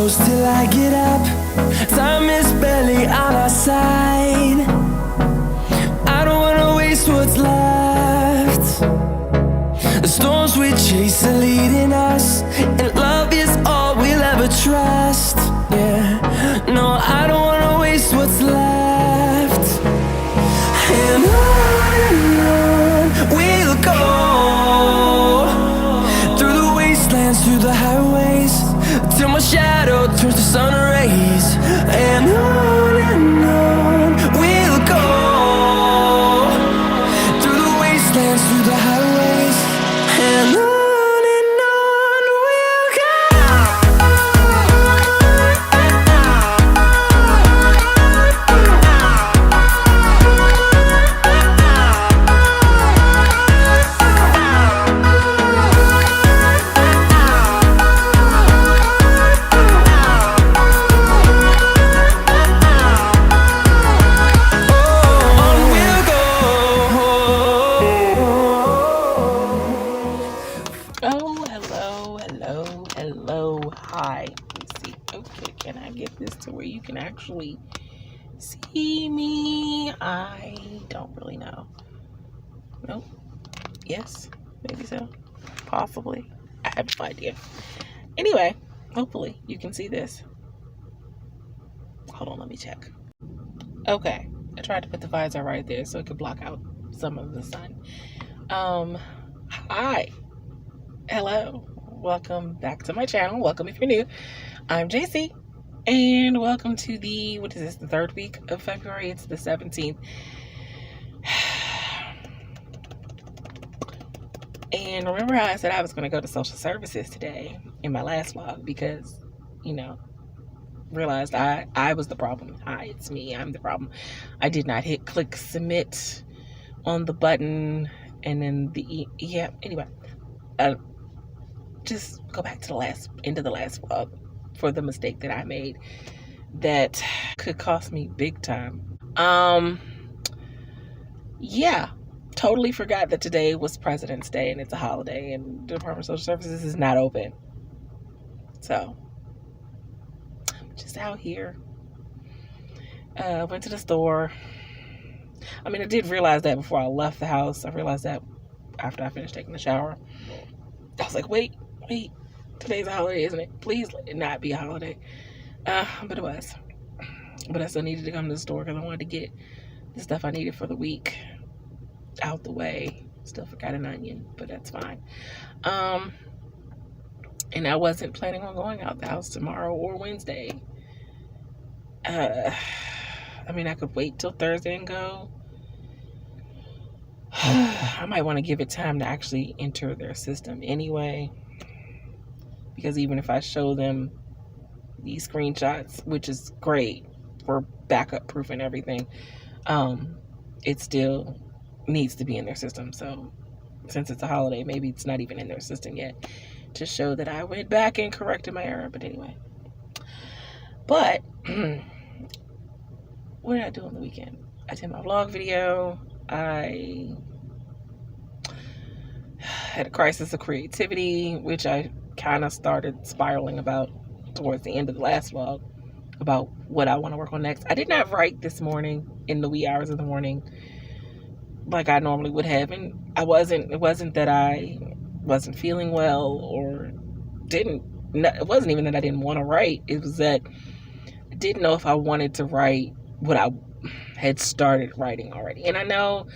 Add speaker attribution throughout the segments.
Speaker 1: close till I get up. Time is barely on our side. I don't wanna waste what's left. The storms we chase are leading us, and love is all we'll ever trust. Yeah, no, I don't wanna waste what's left. And on we'll go, through the wastelands, through the highways, till my shadow turns to sun rays. And on we'll go, through the wastelands, through the highways, and on we'll go.
Speaker 2: Hi. Let's see. Okay, can I get this to where you can actually see me? I don't really know. Nope. Yes, maybe so. Possibly. I have no idea. Anyway, hopefully you can see this. Hold on, let me check. Okay, I tried to put the visor right there so it could block out some of the sun. Hi. Hello. Welcome back to my channel. Welcome if you're new. I'm JC, and welcome to the, what is this, the third week of February? It's the 17th. And remember how I said I was going to go to social services today in my last vlog because, you know, realized I was the problem. Hi, it's me. I'm the problem. I did not click submit on the button, and then anyway, just go back to the end of the last vlog for the mistake that I made that could cost me big time. Yeah, totally forgot that today was President's Day and it's a holiday and the Department of Social Services is not open. So, just out here. Went to the store. I mean, I did realize that before I left the house. I realized that after I finished taking the shower. I was like, wait, today's a holiday, isn't it? Please let it not be a holiday. But it was. But I still needed to come to the store because I wanted to get the stuff I needed for the week out the way. Still forgot an onion, but that's fine. And I wasn't planning on going out the house tomorrow or Wednesday. I mean, I could wait till Thursday and go. I might want to give it time to actually enter their system anyway, because even if I show them these screenshots, which is great for backup proof and everything, it still needs to be in their system. So since it's a holiday, maybe it's not even in their system yet to show that I went back and corrected my error. But anyway, what did I do on the weekend? I did my vlog video. I had a crisis of creativity, which I kind of started spiraling about towards the end of the last vlog about what I want to work on next. I did not write this morning in the wee hours of the morning like I normally would have, and it wasn't that I wasn't feeling well or it wasn't even that I didn't want to write. It was that I didn't know if I wanted to write what I had started writing already. And I know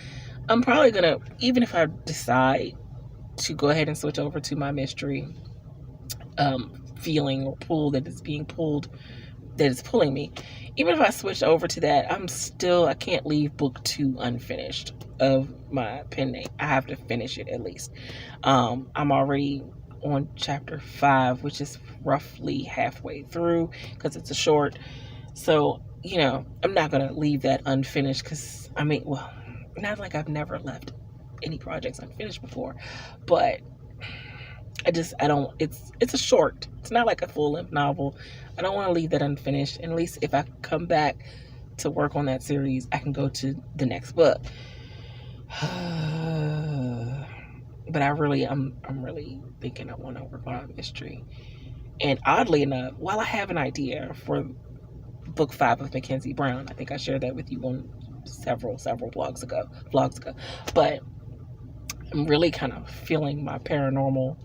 Speaker 2: I'm probably gonna, even if I decide to go ahead and switch over to my mystery feeling or pull that is being pulled, that is pulling me, even if I switch over to that, I can't leave book 2 unfinished of my pen name. I have to finish it at least. I'm already on chapter 5, which is roughly halfway through because it's a short. So, you know, I'm not going to leave that unfinished because, I mean, well, not like I've never left any projects unfinished before, but it's a short. It's not like a full-length novel. I don't want to leave that unfinished. And at least if I come back to work on that series, I can go to the next book. But I'm really thinking I want to work on a mystery. And oddly enough, while I have an idea for book 5 of Mackenzie Brown, I think I shared that with you on several vlogs ago, but I'm really kind of feeling my paranormal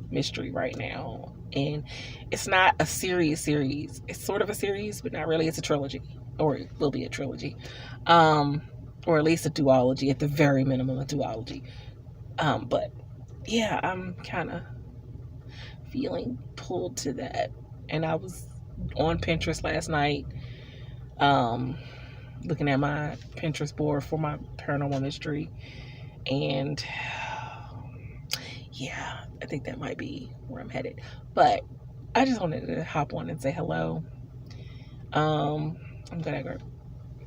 Speaker 2: mystery right now. And it's not a series. It's sort of a series, but not really. It's a trilogy, or it will be a trilogy, or at least a duology, at the very minimum, a duology. But yeah, I'm kind of feeling pulled to that. And I was on Pinterest last night, looking at my Pinterest board for my paranormal mystery, and yeah, I think that might be where I'm headed. But I just wanted to hop on and say hello. I'm gonna go.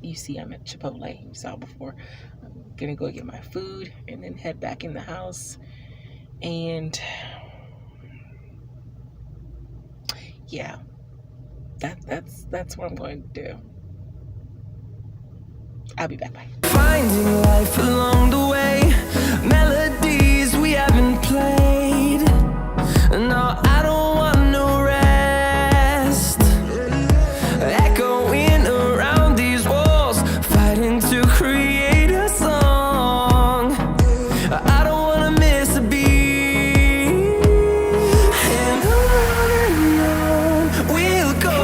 Speaker 2: You see, I'm at Chipotle. You saw before. I'm gonna go get my food and then head back in the house. And yeah, that's what I'm going to do. I'll be back. Bye.
Speaker 1: Finding life along the way, melodies we haven't played. No, I don't want no rest. Echoing around these walls, fighting to create a song. I don't wanna miss a beat. And on we'll go,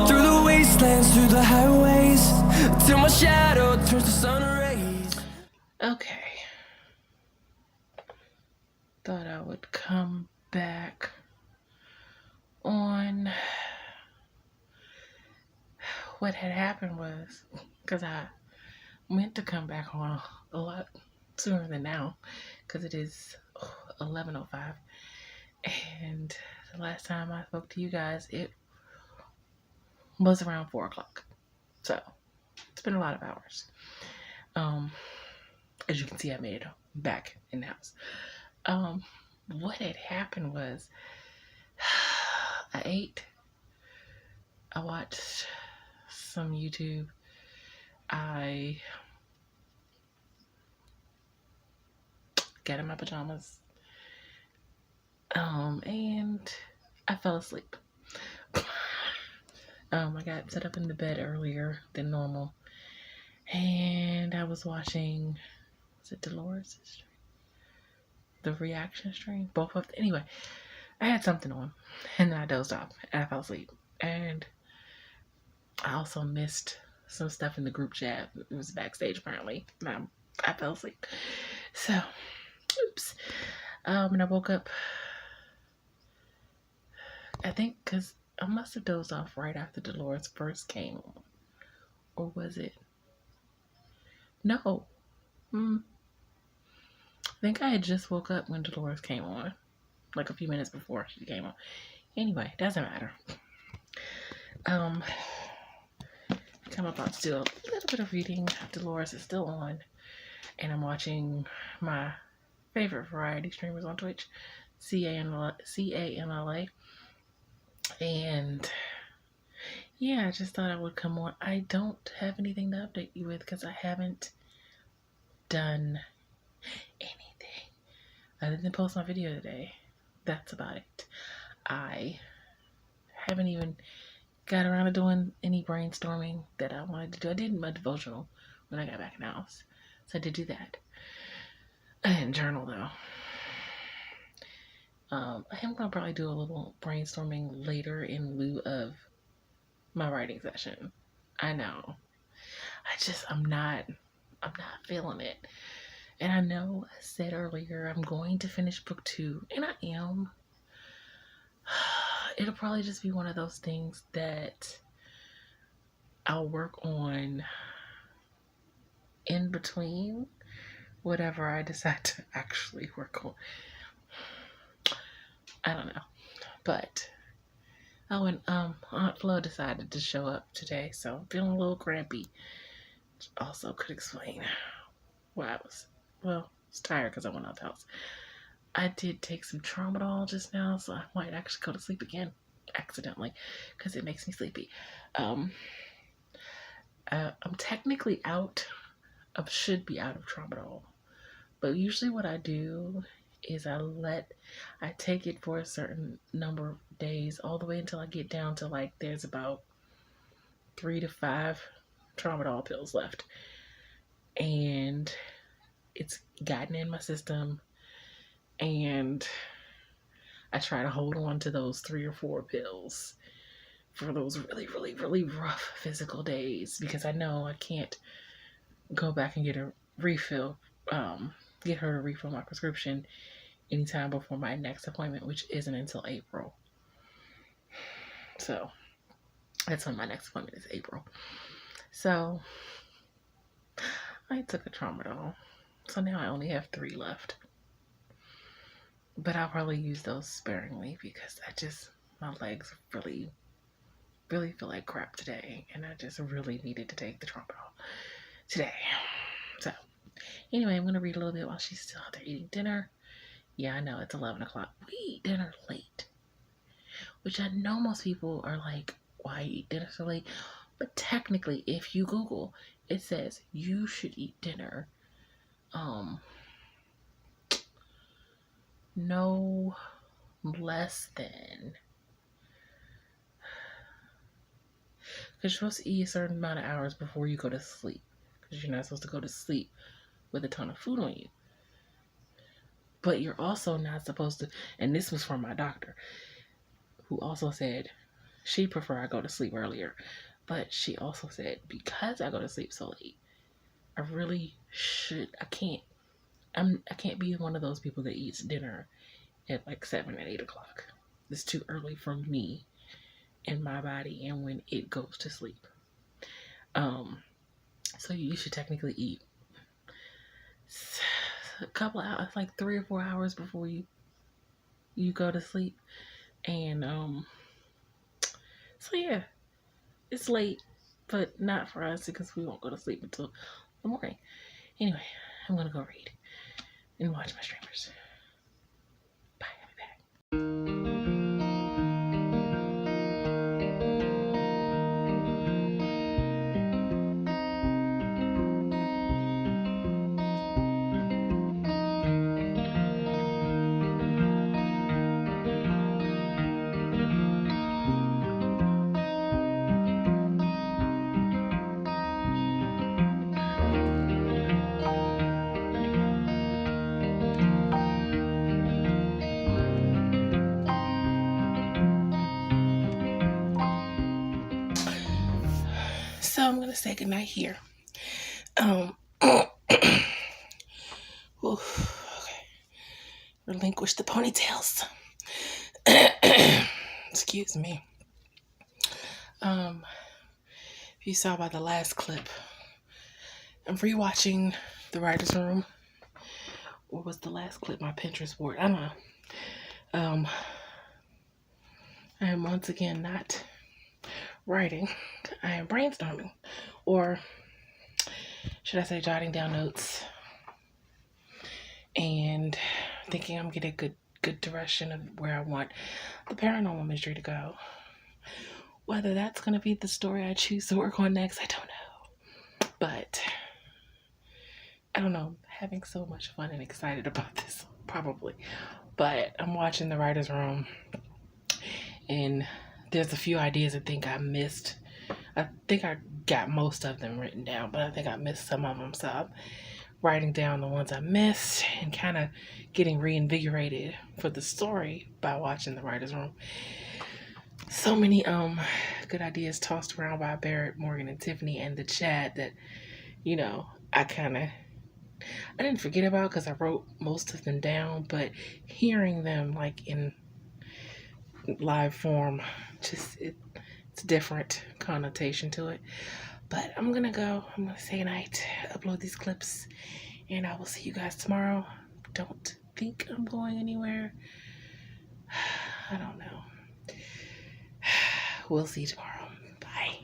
Speaker 1: through the wastelands, through the highways, till my shadow turns to sun rays.
Speaker 2: Okay. Thought I would come back on what had happened was, because I meant to come back on a lot sooner than now, because it is 11:05, and the last time I spoke to you guys, it was around 4 o'clock. So it's been a lot of hours. As you can see, I made it back in the house. What had happened was, I ate, I watched some YouTube, I got in my pajamas, and I fell asleep. I got set up in the bed earlier than normal, and I was watching, was it Dolores' stream? The reaction stream? Both of them. Anyway, I had something on, and then I dozed off, and I fell asleep. And I also missed some stuff in the group chat. It was backstage, apparently. I fell asleep. So, oops. And I woke up, I think, because I must have dozed off right after Dolores first came on. Or was it? No. I think I had just woke up when Dolores came on. Like a few minutes before she came on. Anyway, doesn't matter. I'm about to do a little bit of reading. Dolores is still on. And I'm watching my favorite variety streamers on Twitch, CANLA. And yeah, I just thought I would come on. I don't have anything to update you with because I haven't done anything other than post my video today. That's about it. I haven't even got around to doing any brainstorming that I wanted to do. I did my devotional when I got back in the house, so I did do that. I didn't journal though. I am gonna probably do a little brainstorming later in lieu of my writing session. I know. I'm not feeling it. And I know I said earlier I'm going to finish book 2, and I am. It'll probably just be one of those things that I'll work on in between whatever I decide to actually work on. I don't know. But and Aunt Flo decided to show up today, so I'm feeling a little crampy. Which also could explain why I was tired because I went out the house. I did take some tramadol just now, so I might actually go to sleep again accidentally because it makes me sleepy. I'm technically should be out of tramadol, but usually what I do is I take it for a certain number of days, all the way until I get down to like there's about 3 to 5 tramadol pills left. And it's gotten in my system, and I try to hold on to those 3 or 4 pills for those really, really, really rough physical days, because I know I can't go back and get a refill, get her to refill my prescription anytime before my next appointment, which isn't until April. So that's when my next appointment is, April. So I took a tramadol. So now I only have 3 left. But I'll probably use those sparingly because my legs really, really feel like crap today. And I just really needed to take the tramadol today. So anyway, I'm going to read a little bit while she's still out there eating dinner. Yeah, I know, it's 11 o'clock. We eat dinner late. Which I know most people are like, why eat dinner so late? But technically, if you Google, it says you should eat dinner no less than, because you're supposed to eat a certain amount of hours before you go to sleep, because you're not supposed to go to sleep with a ton of food on you. But you're also not supposed to, and this was from my doctor, who also said she prefer I go to sleep earlier, but she also said because I go to sleep so late, I really should, I can't be one of those people that eats dinner at like 7 and 8 o'clock. It's too early for me and my body and when it goes to sleep. So you should technically eat a couple hours, like 3 or 4 hours before you go to sleep. And so yeah, it's late, but not for us because we won't go to sleep until the morning. Anyway, I'm gonna go read and watch my streamers. Bye, I'll be back. So I'm gonna say goodnight here. Okay. Relinquish the ponytails. Excuse me. If you saw by the last clip, I'm rewatching The Writer's Room. What was the last clip? My Pinterest board. I don't know. I am once again not writing. I am brainstorming, or should I say jotting down notes and thinking I'm getting a good direction of where I want the paranormal mystery to go. Whether that's going to be the story I choose to work on next, I don't know. But I don't know, having so much fun and excited about this, probably. But I'm watching The Writer's Room, and there's a few ideas I think I missed. I think I got most of them written down, but I think I missed some of them. So I'm writing down the ones I missed and kind of getting reinvigorated for the story by watching The Writer's Room. So many good ideas tossed around by Barrett, Morgan, and Tiffany and the chat that, you know, I didn't forget about because I wrote most of them down, but hearing them like in live form, just it's a different connotation to it. But I'm gonna say goodnight, upload these clips, and I will see you guys tomorrow. Don't think I'm going anywhere. I don't know. We'll see you tomorrow. Bye.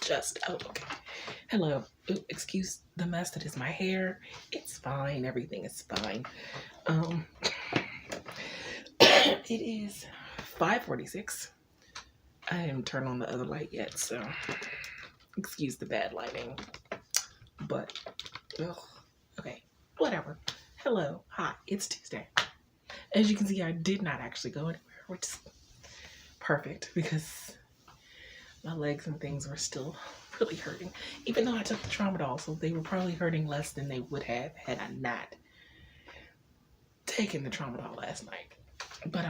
Speaker 2: adjust. Oh, okay. Hello. Ooh, excuse the mess that is my hair. It's fine. Everything is fine. It is 5:46. I haven't turned on the other light yet, so excuse the bad lighting. But, ugh, okay, whatever. Hello. Hi. It's Tuesday. As you can see, I did not actually go anywhere, which is perfect because my legs and things were still really hurting. Even though I took the tramadol, so they were probably hurting less than they would have had I not taken the tramadol last night. But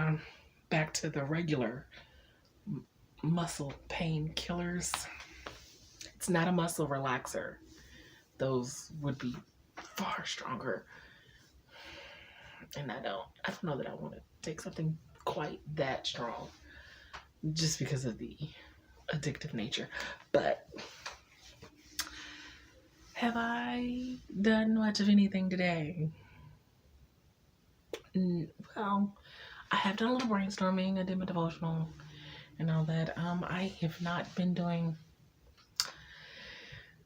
Speaker 2: back to the regular muscle pain killers. It's not a muscle relaxer. Those would be far stronger. And I don't know that I want to take something quite that strong just because of the addictive nature. But have I done much of anything today? Well, I have done a little brainstorming. I did my devotional and all that. I have not been doing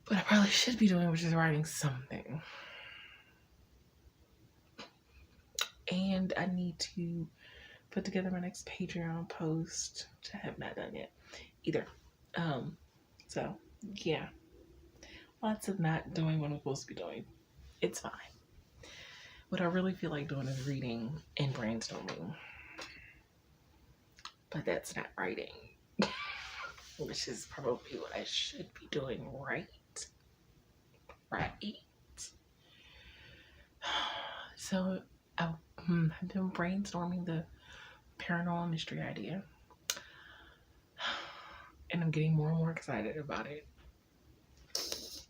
Speaker 2: what I probably should be doing, which is writing something. And I need to put together my next Patreon post, which I have not done yet either. So yeah, lots of not doing what I'm supposed to be doing. It's fine. What I really feel like doing is reading and brainstorming, but that's not writing, which is probably what I should be doing, right? So I've been brainstorming the paranormal mystery idea, and I'm getting more and more excited about it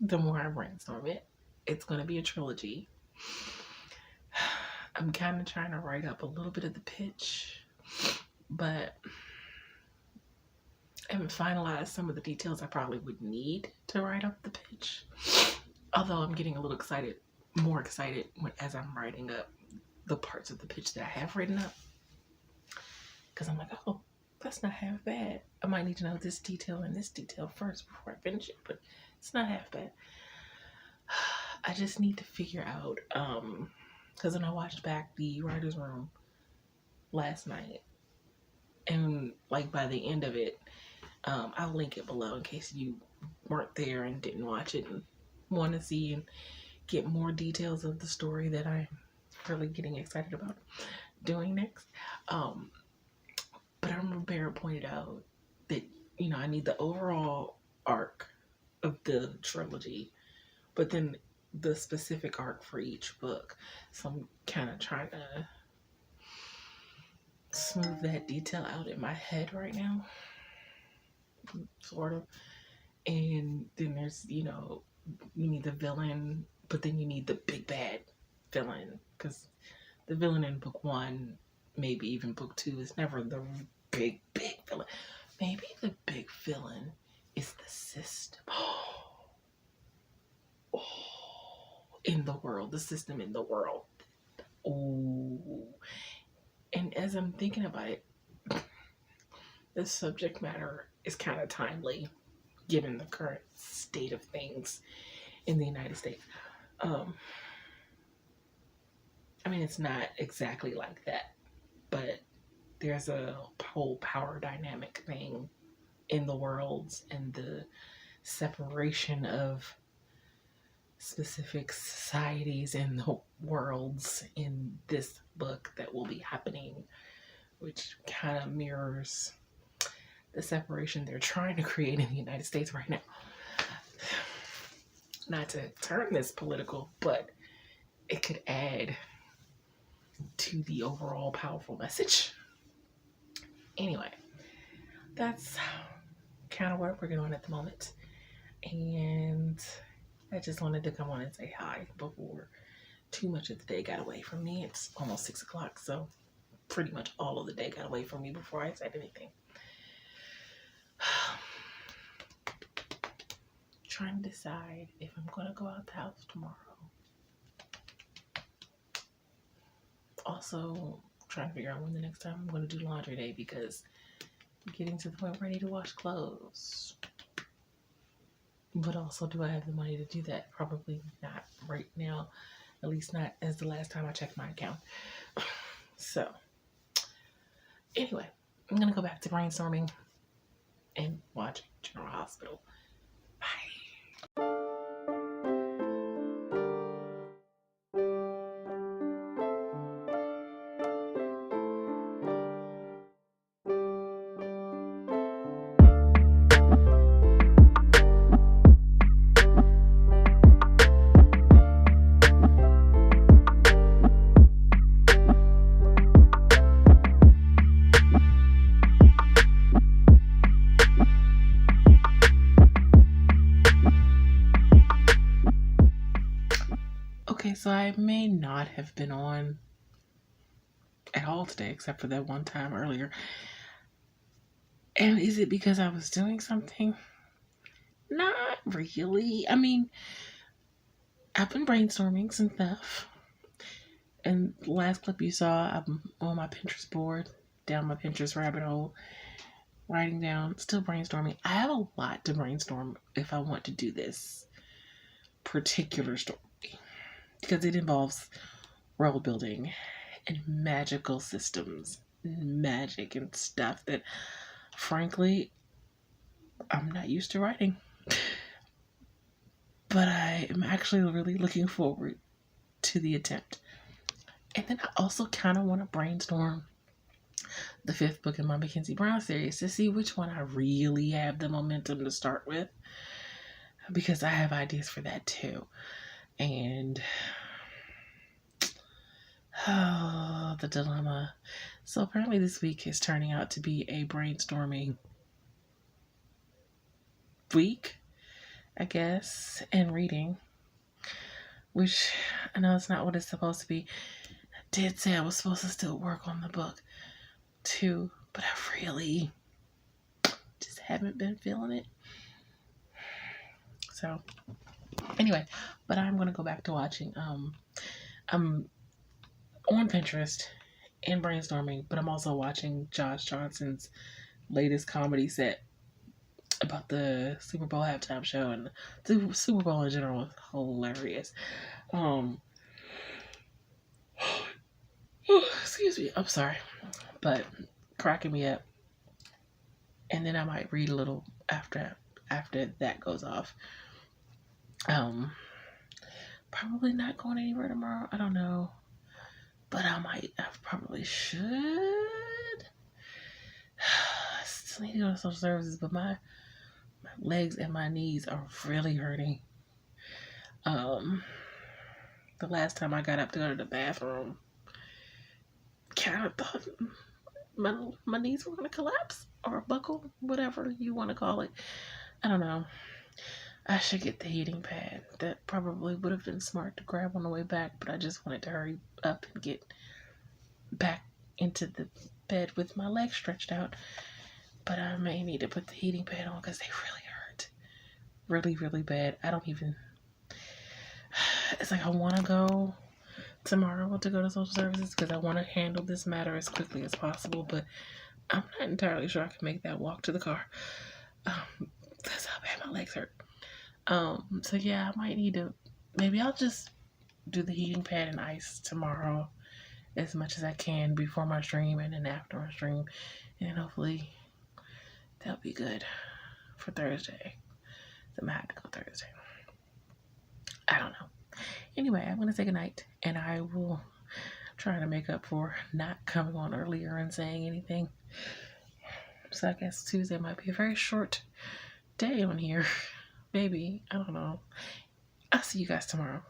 Speaker 2: the more I brainstorm it. It's going to be a trilogy. I'm kind of trying to write up a little bit of the pitch, but I haven't finalized some of the details I probably would need to write up the pitch. Although I'm getting a little more excited as I'm writing up the parts of the pitch that I have written up. Because I'm like, oh, that's not half bad. I might need to know this detail and this detail first before I finish it, but it's not half bad. I just need to figure out, because when I watched back the writer's room last night, and like by the end of it, I'll link it below in case you weren't there and didn't watch it and want to see and get more details of the story that I'm really getting excited about doing next. But I remember Barrett pointed out that, I need the overall arc of the trilogy, but then the specific arc for each book. So I'm kind of trying to smooth that detail out in my head right now, sort of. And then there's, you need the villain, but then you need the big bad villain, because the villain in book 1, maybe even book 2, is never the big villain. Maybe the big villain is the system. In the world, the system in the world. Oh. And as I'm thinking about it, the subject matter is kind of timely given the current state of things in the United States. It's not exactly like that, but there's a whole power dynamic thing in the worlds and the separation of specific societies and the worlds in this book that will be happening, which kind of mirrors the separation they're trying to create in the United States right now. Not to turn this political, but it could add to the overall powerful message. Anyway, that's kind of what we're doing at the moment. And I just wanted to come on and say hi before too much of the day got away from me. It's almost 6 o'clock, so pretty much all of the day got away from me before I said anything. Trying to decide if I'm going to go out the house tomorrow. Also, trying to figure out when the next time I'm going to do laundry day, because I'm getting to the point where I need to wash clothes. But also, do I have the money to do that? Probably not right now. At least not as the last time I checked my account. So, anyway, I'm going to go back to brainstorming and watch General Hospital. Bye. Okay, so I may not have been on at all today, except for that one time earlier. And is it because I was doing something? Not really. I mean, I've been brainstorming some stuff. And the last clip you saw, I'm on my Pinterest board, down my Pinterest rabbit hole, writing down, still brainstorming. I have a lot to brainstorm if I want to do this particular story, because it involves world building and magical systems, and magic and stuff that, frankly, I'm not used to writing. But I am actually really looking forward to the attempt. And then I also kind of want to brainstorm the 5th book in my Mackenzie Brown series to see which one I really have the momentum to start with, because I have ideas for that too. And the dilemma. So apparently this week is turning out to be a brainstorming week, I guess, and reading, which I know it's not what it's supposed to be. I did say I was supposed to still work on the book too, but I really just haven't been feeling it. So anyway, but I'm gonna go back to watching. I'm on Pinterest and brainstorming, but I'm also watching Josh Johnson's latest comedy set about the Super Bowl halftime show, and the Super Bowl in general is hilarious. Excuse me, I'm sorry, but cracking me up. And then I might read a little after that goes off. Probably not going anywhere tomorrow. I don't know, but I probably should. I still need to go to social services, but my legs and my knees are really hurting. The last time I got up to go to the bathroom, kind of thought my knees were going to collapse or buckle, whatever you want to call it. I don't know. I should get the heating pad. That probably would have been smart to grab on the way back, but I just wanted to hurry up and get back into the bed with my legs stretched out. But I may need to put the heating pad on because they really hurt. Really, really bad. It's like I want to go tomorrow to go to social services because I want to handle this matter as quickly as possible, but I'm not entirely sure I can make that walk to the car. That's how bad my legs hurt. So yeah, I might need to, maybe I'll just do the heating pad and ice tomorrow as much as I can before my stream and then after my stream, and hopefully that'll be good for Thursday. So I'm gonna have to go Thursday. I don't know. Anyway, I'm gonna say goodnight, and I will try to make up for not coming on earlier and saying anything. So I guess Tuesday might be a very short day on here. Maybe. I don't know. I'll see you guys tomorrow.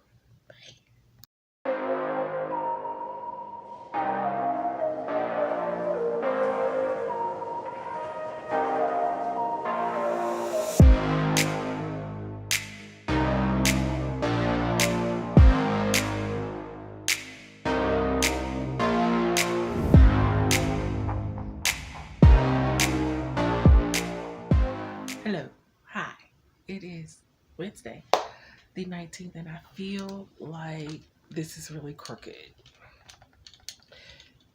Speaker 2: Hello. Hi. It is Wednesday, the 19th, and I feel like this is really crooked,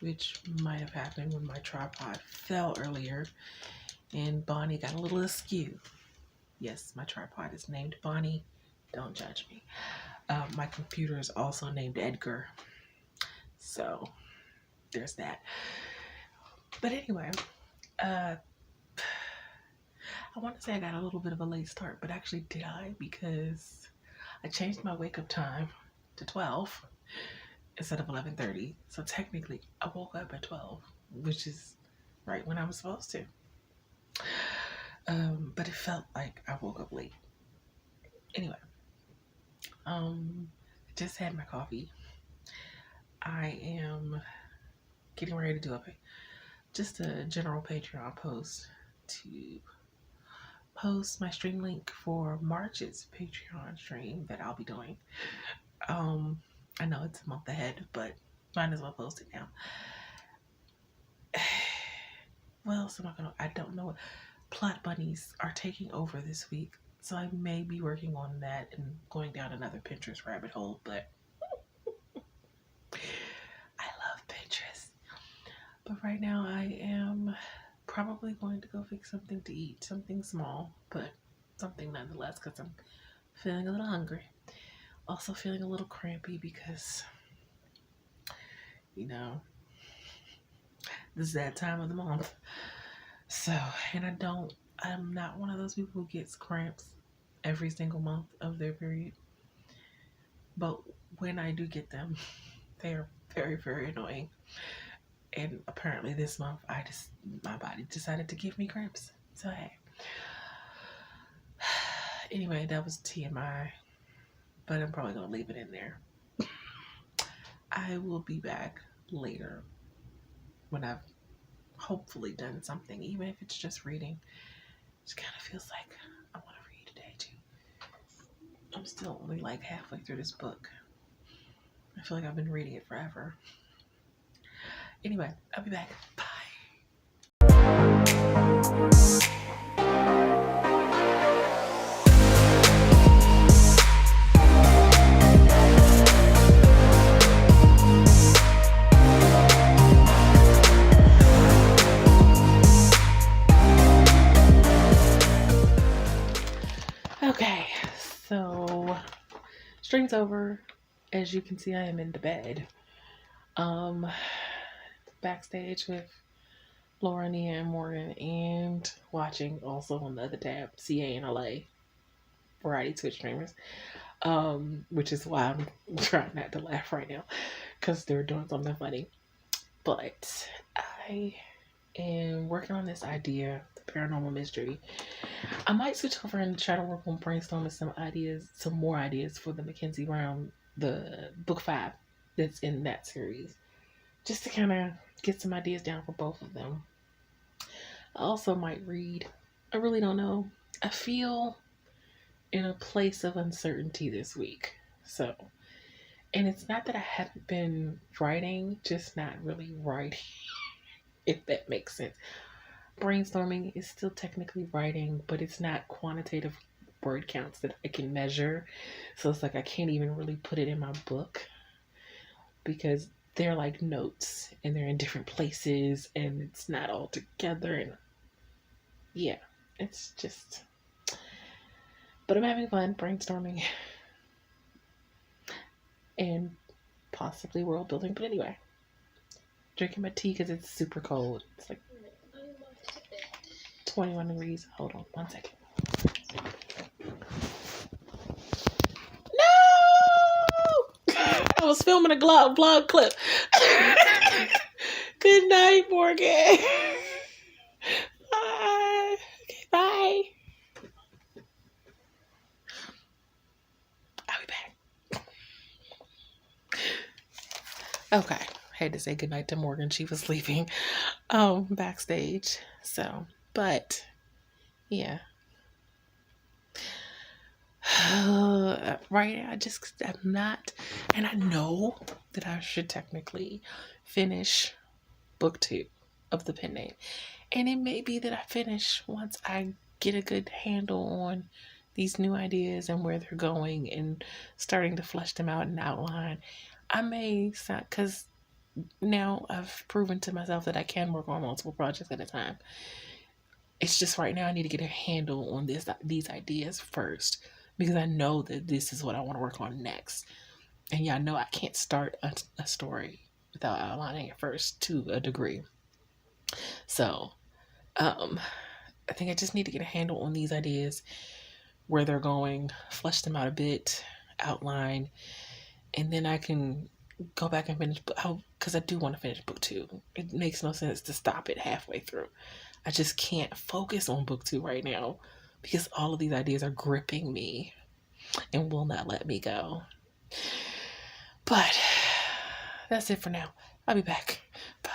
Speaker 2: which might have happened when my tripod fell earlier and Bonnie got a little askew. Yes, my tripod is named Bonnie. Don't judge me. My computer is also named Edgar. So there's that. But anyway, I want to say I got a little bit of a late start, but actually did I? Because I changed my wake up time to 12 instead of 11:30. So technically I woke up at 12, which is right when I was supposed to. But it felt like I woke up late. Anyway, I just had my coffee. I am getting ready to do just a general Patreon post to post my stream link for March's Patreon stream that I'll be doing. I know it's a month ahead, but might as well post it now. Well, so I don't know. Plot bunnies are taking over this week, so I may be working on that and going down another Pinterest rabbit hole, but I love Pinterest. But right now I am probably going to go fix something to eat, something small, but something nonetheless, because I'm feeling a little hungry. Also feeling a little crampy because, this is that time of the month. So, and I'm not one of those people who gets cramps every single month of their period. But when I do get them, they are very, very annoying. And apparently this month, my body decided to give me cramps. So, hey. Anyway, that was TMI. But I'm probably going to leave it in there. I will be back later when I've hopefully done something, even if it's just reading. It just kind of feels like I want to read today too. I'm still only like halfway through this book. I feel like I've been reading it forever. Anyway, I'll be back. Bye. Okay, so stream's over. As you can see, I am in the bed. Backstage with Laura, Nia, and Morgan, and watching also on the other tab, CA and LA variety Twitch streamers. Which is why I'm trying not to laugh right now, because they're doing something funny. But I am working on this idea, the paranormal mystery. I might switch over and try to work on brainstorming some more ideas for the Mackenzie Brown, the book 5 that's in that series, just to kind of get some ideas down for both of them. I also might read. I really don't know. I feel in a place of uncertainty this week. So, and it's not that I haven't been writing, just not really writing, if that makes sense. Brainstorming is still technically writing, but it's not quantitative word counts that I can measure. So it's like I can't even really put it in my book because they're like notes and they're in different places and it's not all together. And yeah, it's just, but I'm having fun brainstorming and possibly world building. But anyway, drinking my tea because it's super cold. It's like 21 degrees. Hold on one second. No! I was filming a vlog clip. Good night, Morgan. Bye. Okay, bye. I'll be back. Okay. Had to say goodnight to Morgan. She was leaving backstage. So, but yeah. Right now, I'm not, and I know that I should technically finish book 2 of the pen name. And it may be that I finish once I get a good handle on these new ideas and where they're going and starting to flesh them out and outline. I may stop, because now I've proven to myself that I can work on multiple projects at a time. It's just right now I need to get a handle on these ideas first, because I know that this is what I want to work on next. And yeah, I know I can't start a story without outlining it first to a degree. So, I think I just need to get a handle on these ideas, where they're going, flesh them out a bit, outline, and then I can go back and finish, because I do want to finish book 2. It makes no sense to stop it halfway through. I just can't focus on book 2 right now, because all of these ideas are gripping me and will not let me go. But that's it for now. I'll be back. Bye.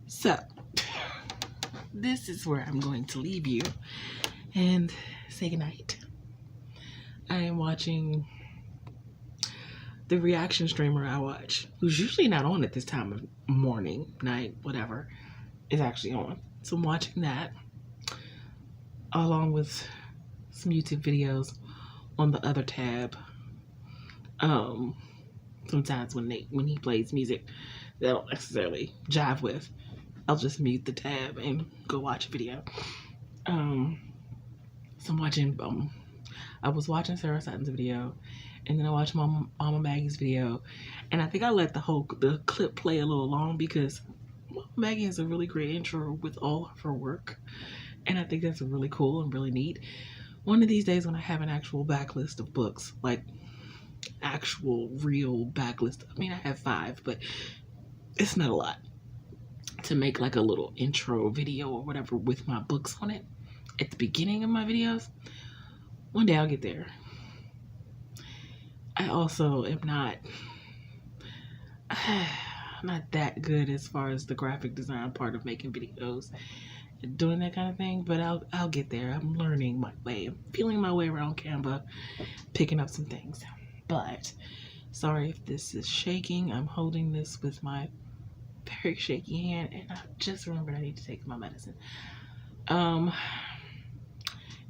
Speaker 2: So, this is where I'm going to leave you and say goodnight. I am watching the reaction streamer I watch, who's usually not on at this time of morning, night, whatever, is actually on. So I'm watching that, along with some YouTube videos on the other tab. Sometimes when he plays music that I don't necessarily jive with, I'll just mute the tab and go watch a video. So I'm watching, I was watching Sarah Sutton's video, and then I watched Mama Maggie's video, and I think I let the clip play a little long, because Mama Maggie has a really great intro with all of her work, and I think that's really cool and really neat. One of these days when I have an actual backlist of books, like actual real backlist, I mean I have 5, but it's not a lot, to make like a little intro video or whatever with my books on it at the beginning of my videos. One day I'll get there. I also am not that good as far as the graphic design part of making videos and doing that kind of thing, but I'll get there. I'm learning my way. I'm feeling my way around Canva, picking up some things. But sorry if this is shaking. I'm holding this with my very shaky hand, and I just remembered I need to take my medicine.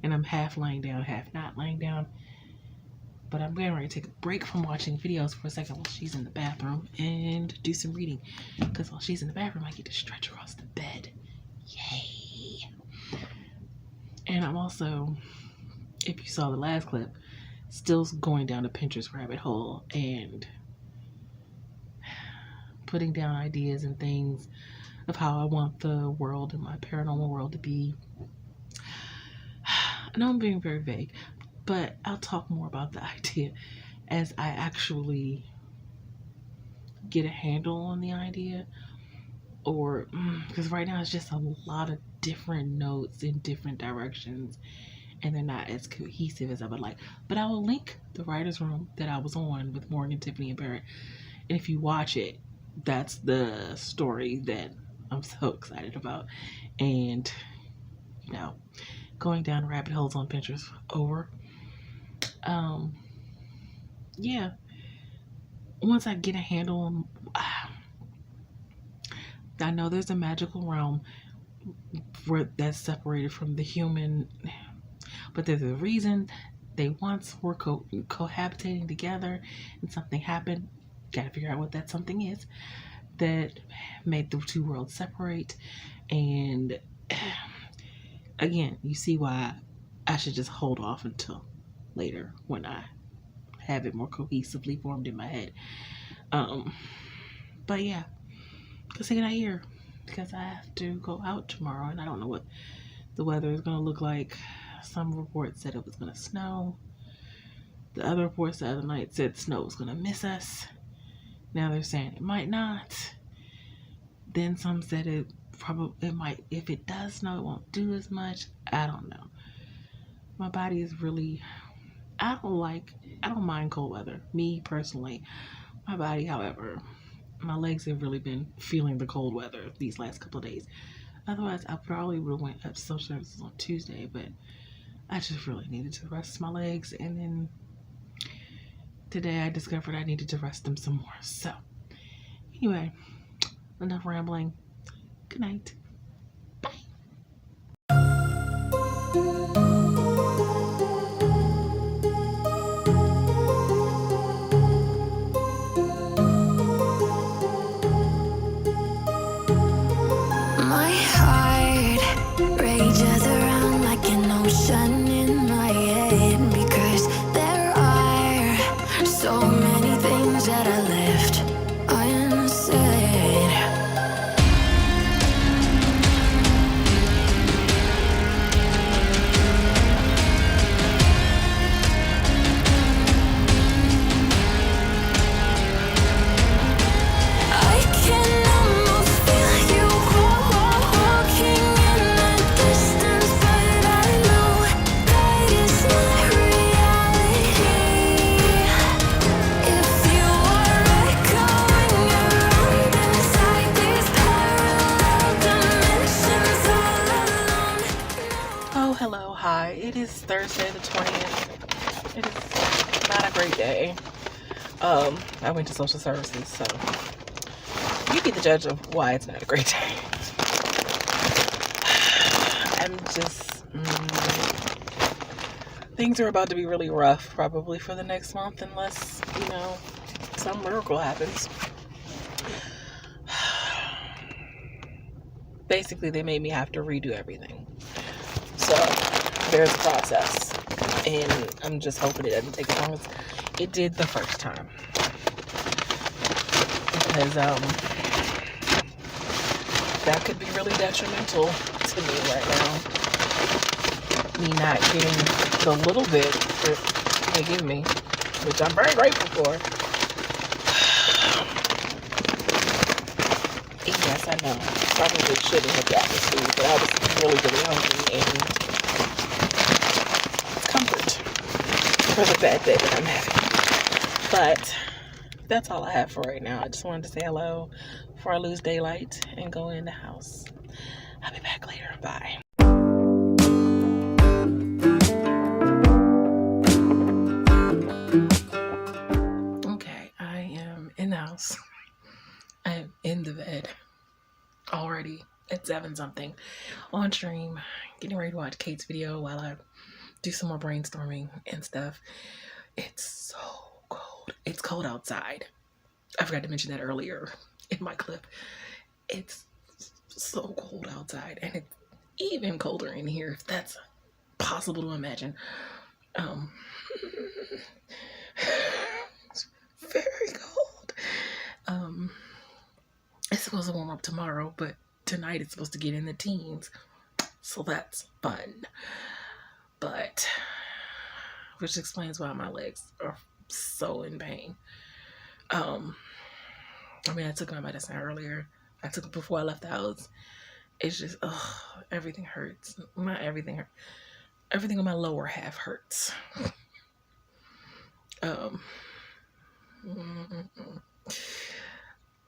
Speaker 2: And I'm half lying down, half not lying down. But I'm getting ready to take a break from watching videos for a second while she's in the bathroom and do some reading. Because while she's in the bathroom, I get to stretch across the bed. Yay! And I'm also, if you saw the last clip, still going down the Pinterest rabbit hole and putting down ideas and things of how I want the world and my paranormal world to be. I know I'm being very vague, but I'll talk more about the idea as I actually get a handle on the idea. Or, because right now it's just a lot of different notes in different directions, and they're not as cohesive as I would like. But I will link the writer's room that I was on with Morgan, Tiffany, and Barrett. And if you watch it, that's the story that I'm so excited about. And, you know, going down rabbit holes on Pinterest over. Yeah. Once I get a handle on, I know there's a magical realm where that's separated from the human, but there's a reason they once were cohabitating together, and something happened. Gotta figure out what that something is that made the two worlds separate. And again, you see why I should just hold off until later when I have it more cohesively formed in my head. But yeah, because I here, because I have to go out tomorrow, and I don't know what the weather is going to look like. Some reports said it was going to snow. The other reports the other night said snow was going to miss us. Now they're saying it might not. Then some said it might. If it does snow, it won't do as much. I don't know. My body is really, I don't mind cold weather. Me personally. My body, however, my legs have really been feeling the cold weather these last couple of days. Otherwise, I probably would have went up to social services on Tuesday, but I just really needed to rest my legs. And then today I discovered I needed to rest them some more. So Anyway, enough rambling. Good night.
Speaker 1: My heart rages around like an ocean in my head, because there are so many things that I left unsaid. I can almost feel you walking in the distance, but I know that is not reality. If you are echoing around inside these parallel dimensions all alone.
Speaker 2: Oh, hello, hi. It is Thursday the 20th. It is not a great day. I went to social services, so you be the judge of why it's not a great day. I'm just, things are about to be really rough, probably for the next month, unless, some miracle happens. Basically, they made me have to redo everything. So, there's a process. And I'm just hoping it doesn't take as long as it did the first time. Because, that could be really detrimental to me right now. Me not getting the little bit that they give me, which I'm very grateful for. And yes, I know. Probably shouldn't have gotten this food, but I was really, really hungry, and it's comfort for the bad day that I'm having. But that's all I have for right now. I just wanted to say hello before I lose daylight and go in the house. I'll be back later. Bye. Okay, I am in the house. I am in the bed already at 7-something on stream, getting ready to watch Kate's video while I do some more brainstorming and stuff. It's so cold. It's cold outside. I forgot to mention that earlier in my clip. It's so cold outside, and it's even colder in here, if that's possible to imagine. It's very cold. It's supposed to warm up tomorrow, but tonight it's supposed to get in the teens, so that's fun. But which explains why my legs are so in pain. I took my medicine earlier. I took it before I left the house. It's just, everything hurts. Everything on my lower half hurts.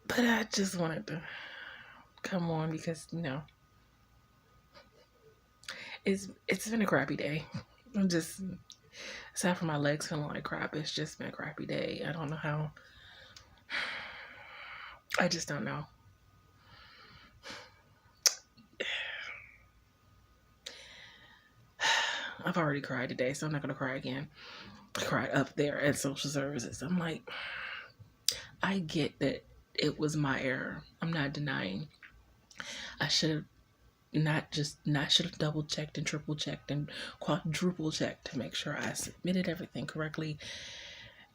Speaker 2: But I just wanted to come on because, it's been a crappy day. I'm just, aside from my legs feeling like crap, it's just been a crappy day. I don't know how. I just don't know. I've already cried today, so I'm not going to cry again. I cried up there at social services. I'm like, I get that it was my error. I'm not denying. I should have double checked and triple checked and quadruple checked to make sure I submitted everything correctly,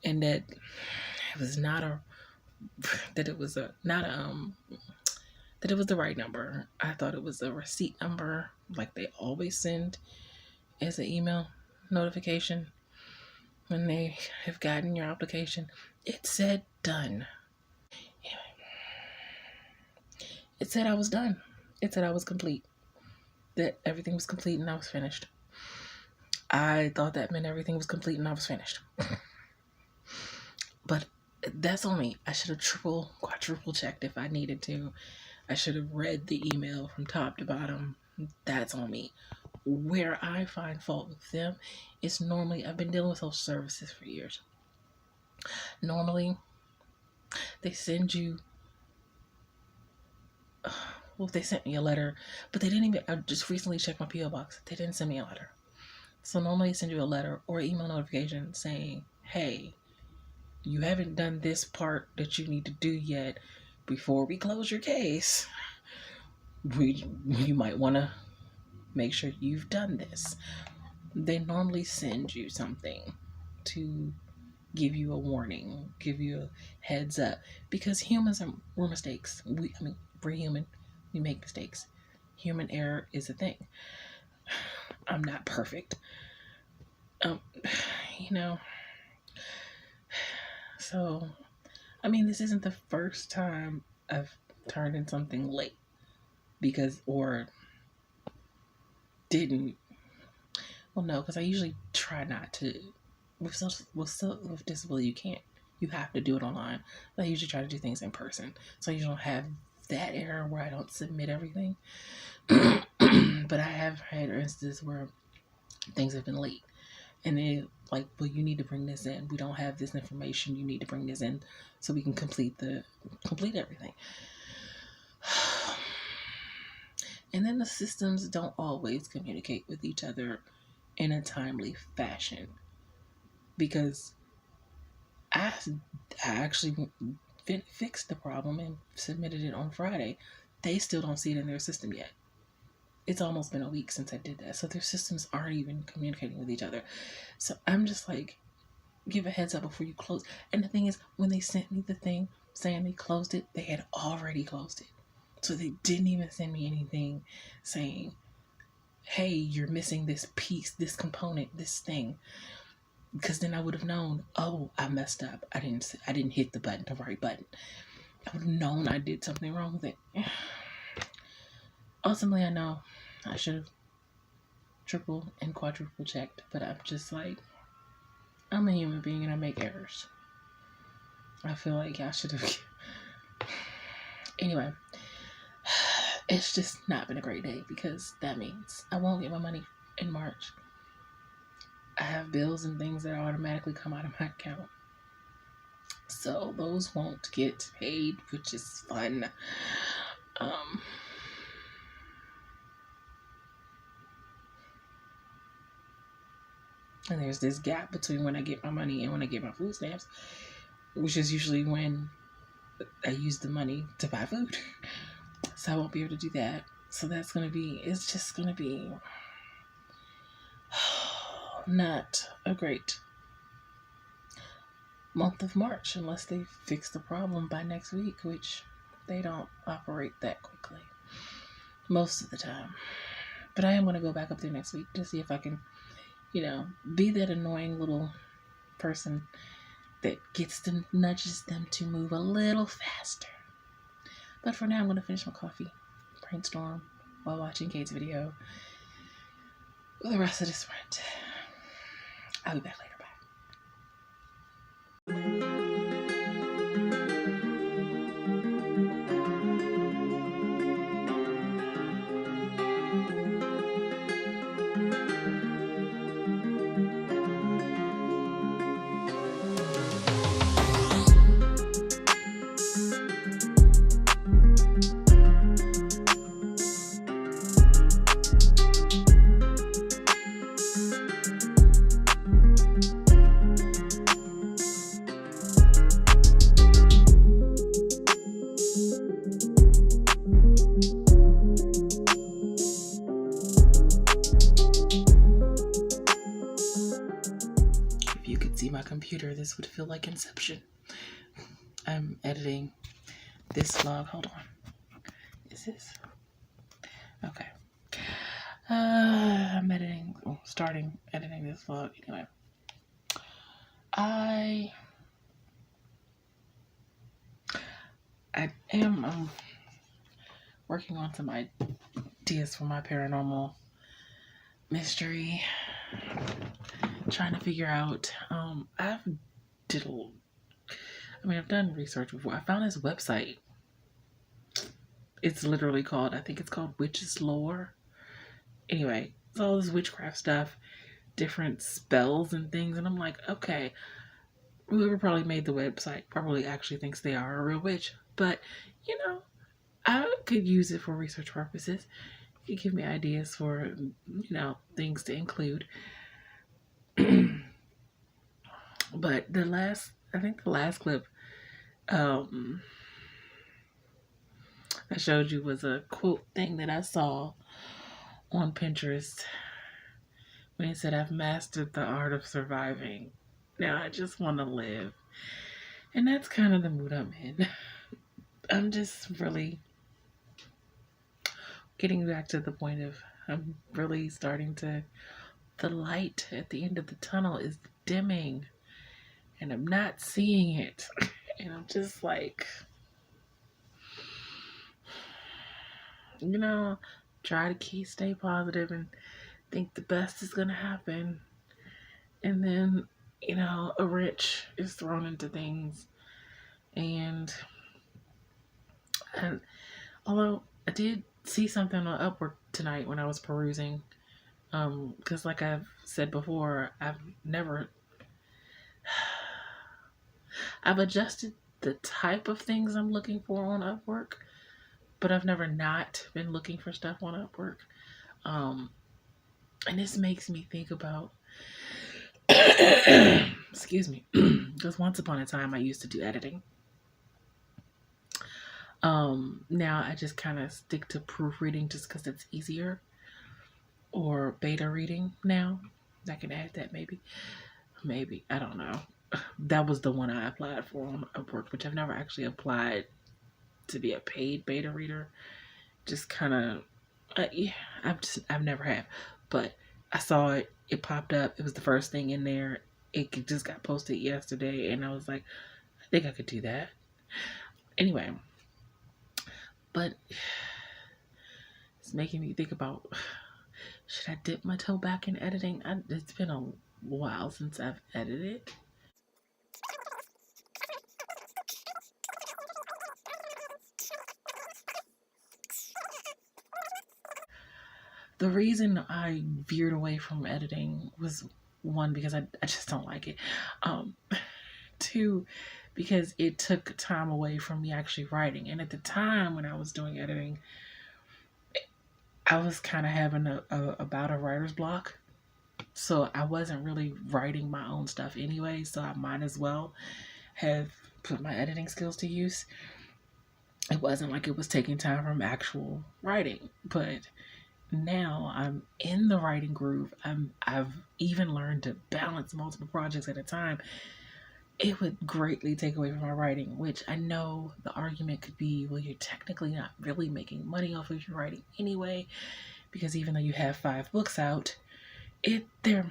Speaker 2: and that it was that it was the right number. I thought it was a receipt number, like they always send as an email notification when they have gotten your application. It said done. Anyway, it said I was done. It said I was complete. That everything was complete and I was finished. I thought that meant everything was complete and I was finished. But that's on me. I should have quadruple checked if I needed to. I should have read the email from top to bottom. That's on me. Where I find fault with them is normally, I've been dealing with social services for years. Normally, they send you well, they sent me a letter, but they didn't even, I just recently checked my P.O. box. They didn't send me a letter. So normally they send you a letter or email notification saying, hey, you haven't done this part that you need to do yet. Before we close your case, you might want to make sure you've done this. They normally send you something to give you a warning, give you a heads up, because humans we're mistakes. We're human. We make mistakes. Human error is a thing. I'm not perfect. You know. So, this isn't the first time I've turned in something late or didn't. Well, no, because I usually try not to. With disability, you have to do it online. I usually try to do things in person, so you don't have that error where I don't submit everything. But I have had instances where things have been late, and they like, well, you need to bring this in. We don't have this information. You need to bring this in so we can complete everything. And then the systems don't always communicate with each other in a timely fashion, because I actually fixed the problem and submitted it on Friday. They still don't see it in their system yet. It's almost been a week since I did that. So their systems aren't even communicating with each other. So I'm just like, give a heads up before you close. And the thing is, when they sent me the thing saying they closed it, they had already closed it. So they didn't even send me anything saying, hey, you're missing this piece, this component, this thing. Because then I would have known, oh, I messed up. I didn't hit the right button. I would have known I did something wrong with it. Ultimately, I know I should have triple and quadruple checked, but I'm just like, I'm a human being and I make errors. I feel like I should have. Anyway, it's just not been a great day, because that means I won't get my money in March. I have bills and things that automatically come out of my account, so those won't get paid, which is fun. And there's this gap between when I get my money and when I get my food stamps, which is usually when I use the money to buy food. So I won't be able to do that. So it's just going to be not a great month of March unless they fix the problem by next week, which they don't operate that quickly most of the time. But I am going to go back up there next week to see if I can, be that annoying little person that nudges them to move a little faster. But for now, I'm going to finish my coffee, brainstorm while watching Kate's video with the rest of this rant. I'll be back later. Bye. Computer, this would feel like Inception. I'm editing this vlog. Hold on. Is this? Okay. I'm starting editing this vlog. Anyway. I am working on some ideas for my paranormal mystery. Trying to figure out, I've done research before. I found this website. It's literally called, I think it's called Witch's Lore. Anyway, it's all this witchcraft stuff, different spells and things, and I'm like, okay, whoever probably made the website probably actually thinks they are a real witch, but, I could use it for research purposes. You give me ideas for, things to include. But I think the last clip I showed you was a quote thing that I saw on Pinterest when he said, "I've mastered the art of surviving. Now I just want to live." And that's kind of the mood I'm in. I'm just really getting back to the point of I'm really starting to, the light at the end of the tunnel is dimming and I'm not seeing it. And I'm just like, try to stay positive and think the best is going to happen. And then, a wrench is thrown into things. And although I did see something on Upwork tonight when I was perusing, because like I've said before, I've adjusted the type of things I'm looking for on Upwork, but I've never not been looking for stuff on Upwork. And this makes me think about, excuse me, because once upon a time I used to do editing. Now I just kind of stick to proofreading just because it's easier, or beta reading now. I can add that maybe, I don't know. That was the one I applied for on Upwork, which I've never actually applied to be a paid beta reader. Just kind of, I've never have. But I saw it. It popped up. It was the first thing in there. It just got posted yesterday, and I was like, I think I could do that. Anyway, but it's making me think about, should I dip my toe back in editing? It's been a while since I've edited. The reason I veered away from editing was, one, because I just don't like it. Two, because it took time away from me actually writing. And at the time when I was doing editing, I was kind of having about a writer's block. So I wasn't really writing my own stuff anyway. So I might as well have put my editing skills to use. It wasn't like it was taking time from actual writing. But now I'm in the writing groove. I've even learned to balance multiple projects at a time. It would greatly take away from my writing, which I know the argument could be, well, you're technically not really making money off of your writing anyway, because even though you have 5 books out, they're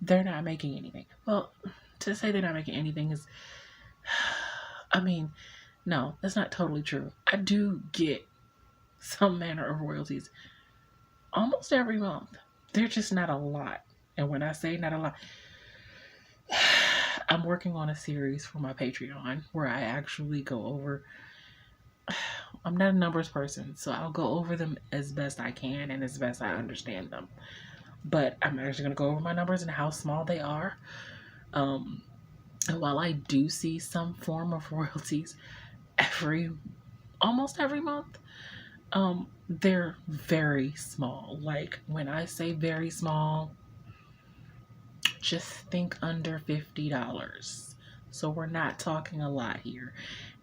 Speaker 2: not making anything. Well, to say they're not making anything is, no, that's not totally true. I do get some manner of royalties almost every month. They're just not a lot. And when I say not a lot, I'm working on a series for my Patreon where I actually go over, I'm not a numbers person, so I'll go over them as best I can and as best I understand them. But I'm actually going to go over my numbers and how small they are. And while I do see some form of royalties almost every month, they're very small. Like, when I say very small, just think under $50. So we're not talking a lot here.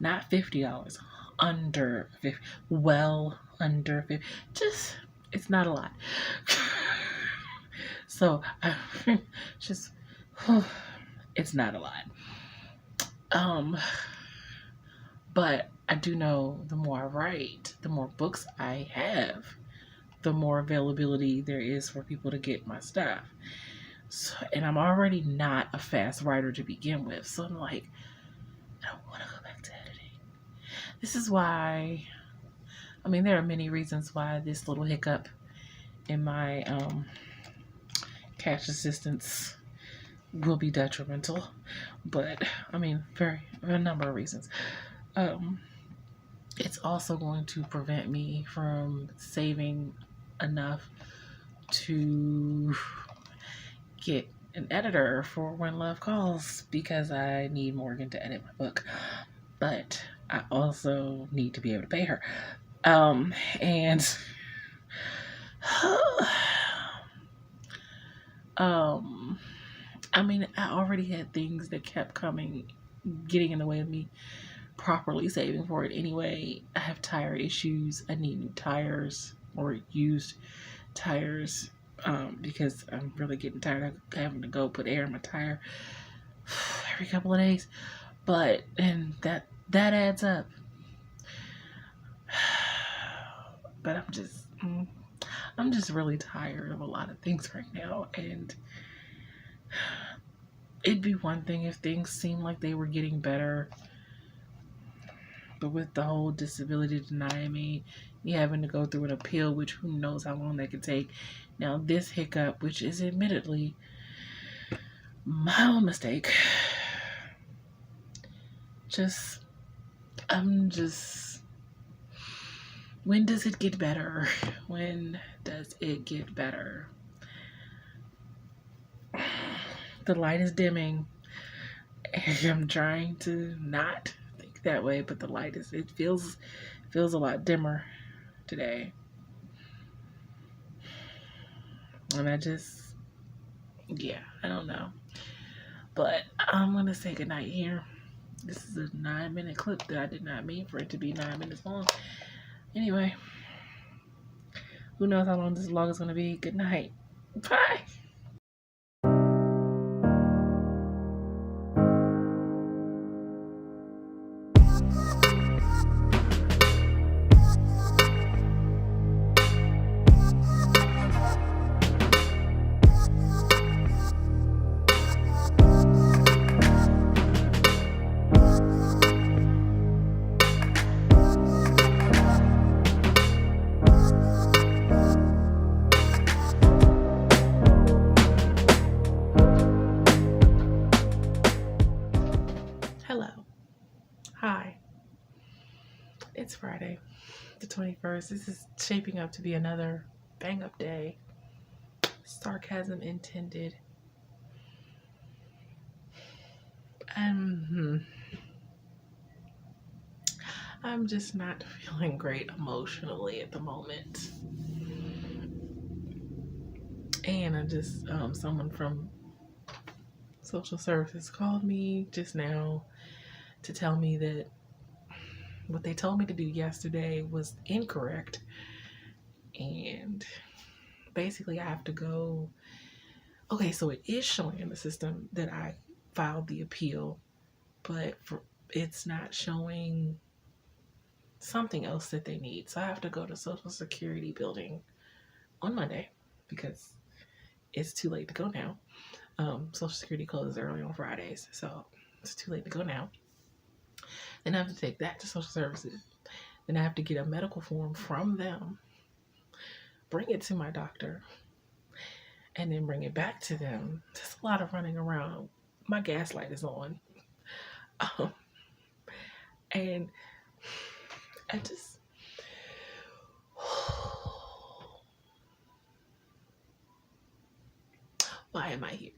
Speaker 2: Not $50, under 50, well under 50. Just, it's not a lot. So just, it's not a lot. But I do know the more I write, the more books I have, the more availability there is for people to get my stuff. So, and I'm already not a fast writer to begin with. So I'm like, I don't want to go back to editing. This is why, there are many reasons why this little hiccup in my cash assistance will be detrimental. But, a number of reasons. It's also going to prevent me from saving enough to get an editor for When Love Calls, because I need Morgan to edit my book. But I also need to be able to pay her. And I mean, I already had things that kept getting in the way of me properly saving for it anyway. I have tire issues. I need new tires or used tires because I'm really getting tired of having to go put air in my tire every couple of days. And that adds up. But I'm just really tired of a lot of things right now, and it'd be one thing if things seemed like they were getting better, but with the whole disability denying me, me having to go through an appeal, which who knows how long that could take. Now this hiccup, which is admittedly my own mistake, when does it get better? When does it get better? The light is dimming. I'm trying to not think that way, but the light it feels a lot dimmer today. And I don't know. But I'm gonna say goodnight here. This is a 9-minute clip that I did not mean for it to be 9 minutes long. Anyway, who knows how long this vlog is gonna be. Good night. Bye. Hi, it's Friday, the 21st. This is shaping up to be another bang up day. Sarcasm intended. I'm just not feeling great emotionally at the moment. And I just, someone from social services called me just now to tell me that what they told me to do yesterday was incorrect, and basically I have to go. Okay, so it is showing in the system that I filed the appeal, but it's not showing something else that they need. So I have to go to Social Security building on Monday because it's too late to go now. Social Security closes early on Fridays, so it's too late to go now. Then I have to take that to social services. Then I have to get a medical form from them, bring it to my doctor, and then bring it back to them. There's a lot of running around. My gaslight is on. And I just... Why am I here?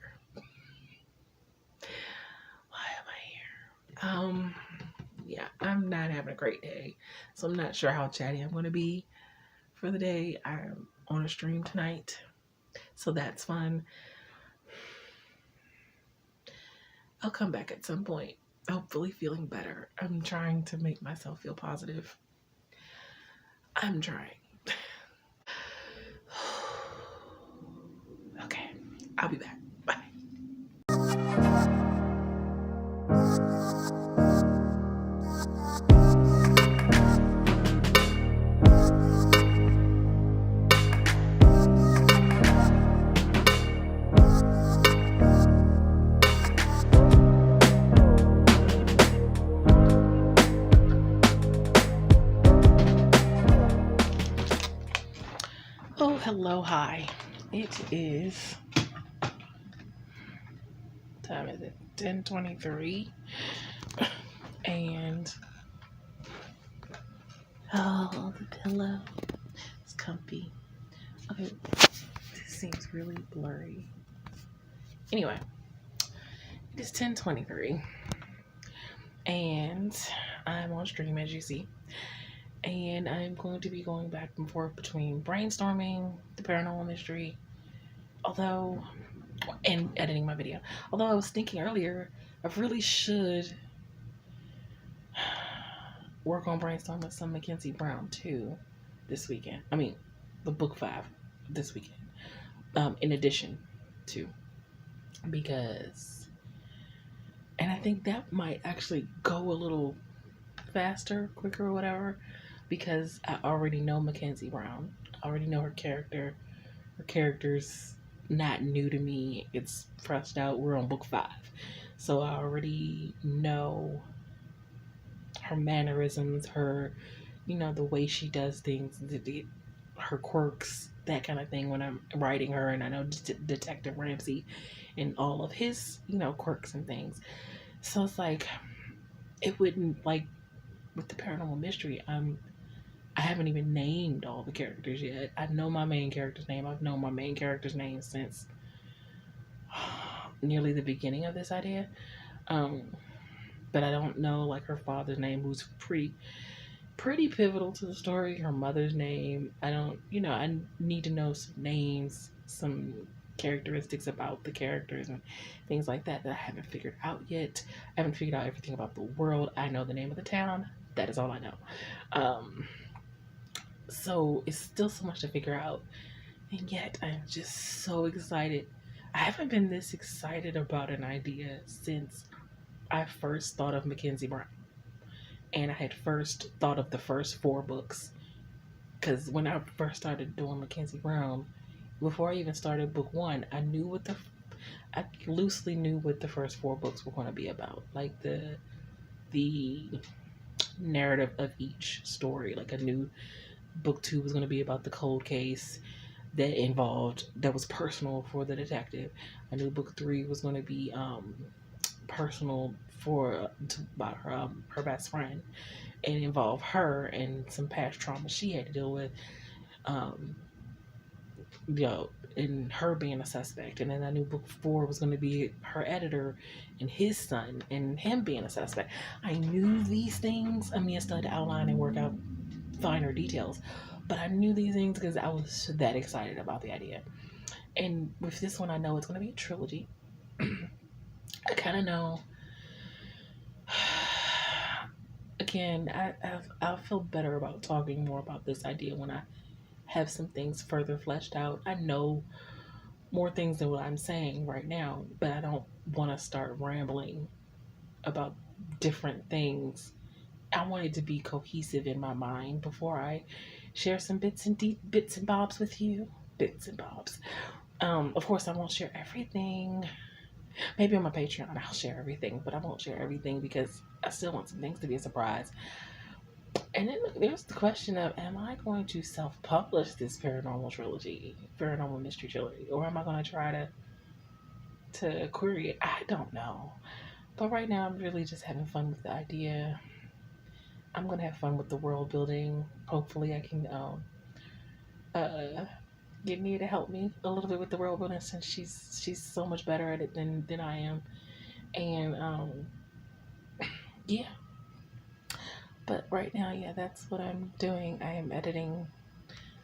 Speaker 2: Yeah, I'm not having a great day, so I'm not sure how chatty I'm going to be for the day. I'm on a stream tonight, so that's fun. I'll come back at some point, hopefully feeling better. I'm trying to make myself feel positive. I'm trying. Okay, I'll be back. Bye. Oh, hello, hi. It is, time is it? 10:23. And oh, the pillow is comfy. Okay, this seems really blurry. Anyway, it is 10:23. And I'm on stream, as you see. And I'm going to be going back and forth between brainstorming, the paranormal mystery, and editing my video. Although I was thinking earlier, I really should work on brainstorming some Mackenzie Brown too this weekend. I mean, the book 5 this weekend. In addition to, because, and I think that might actually go a little faster, quicker, or whatever, because I already know Mackenzie Brown. I already know her character. Her character's not new to me. It's fresh out. We're on book 5. So I already know her mannerisms, her, the way she does things, her quirks, that kind of thing when I'm writing her. And I know Detective Ramsey and all of his, quirks and things. So it's like, it wouldn't, like, with the paranormal mystery, I haven't even named all the characters yet. I know my main character's name. I've known my main character's name since nearly the beginning of this idea. But I don't know, like, her father's name, who's pretty pivotal to the story. Her mother's name. I don't, I need to know some names, some characteristics about the characters and things like that I haven't figured out yet. I haven't figured out everything about the world. I know the name of the town. That is all I know. So it's still so much to figure out. And yet I'm just so excited. I haven't been this excited about an idea since I first thought of Mackenzie Brown. And I had first thought of the first 4 books. Because when I first started doing Mackenzie Brown, before I even started book 1, I loosely knew what the first 4 books were going to be about. Like the narrative of each story. Like, I knew book 2 was going to be about the cold case that was personal for the detective. I knew book 3 was going to be personal about her best friend, and involve her and some past trauma she had to deal with, and her being a suspect. And then I knew book 4 was going to be her editor and his son and him being a suspect. I knew these things. I mean, I still had to outline and work out finer details, but I knew these things because I was that excited about the idea. And with this one, I know it's going to be a trilogy. I kind of know. Again, I'll feel better about talking more about this idea when I have some things further fleshed out. I know more things than what I'm saying right now, but I don't want to start rambling about different things. I want it to be cohesive in my mind before I share some bits and bobs with you. Bits and bobs. Of course, I won't share everything. Maybe on my Patreon I'll share everything, but I won't share everything because I still want some things to be a surprise. And then there's the question of, am I going to self-publish this paranormal mystery trilogy, or am I going to try to query it? I don't know. But right now I'm really just having fun with the idea. I'm going to have fun with the world building. Hopefully I can get Nia to help me a little bit with the world building, since she's so much better at it than I am. And yeah. But right now, yeah, that's what I'm doing. I am editing.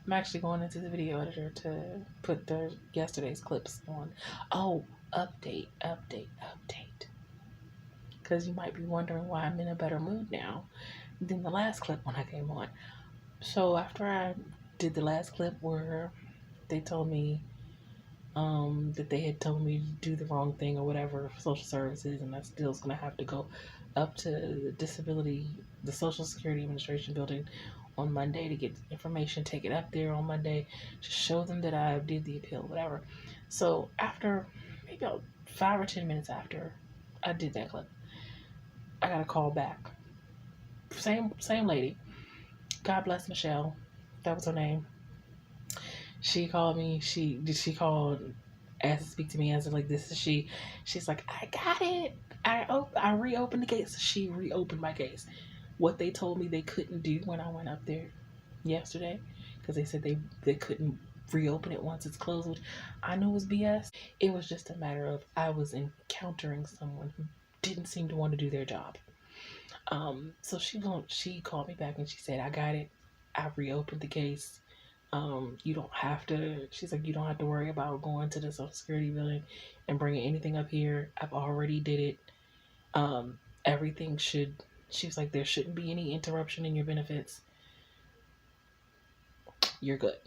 Speaker 2: I'm actually going into the video editor to put yesterday's clips on. Oh, update. Because you might be wondering why I'm in a better mood now than the last clip when I came on. So after I did the last clip where they told me that they had told me to do the wrong thing or whatever for social services, and I still was going to have to go up to the Social Security Administration building on Monday to get information, take it up there on Monday to show them that I did the appeal, whatever. So after maybe about 5 or 10 minutes after I did that clip, I got a call back. Same lady. God bless Michelle. That was her name. She called me. She called, asked to speak to me. I was like, this is she. She's like, I got it. I reopened the case. She reopened my case. What they told me they couldn't do when I went up there yesterday, because they said they couldn't reopen it once it's closed, which I knew was BS. It was just a matter of I was encountering someone who didn't seem to want to do their job. So she called me back and she said, I got it. I reopened the case. You don't have to, she's like, you don't have to worry about going to the Social Security building and bringing anything up here. I've already did it. Everything should, she was like, there shouldn't be any interruption in your benefits. You're good.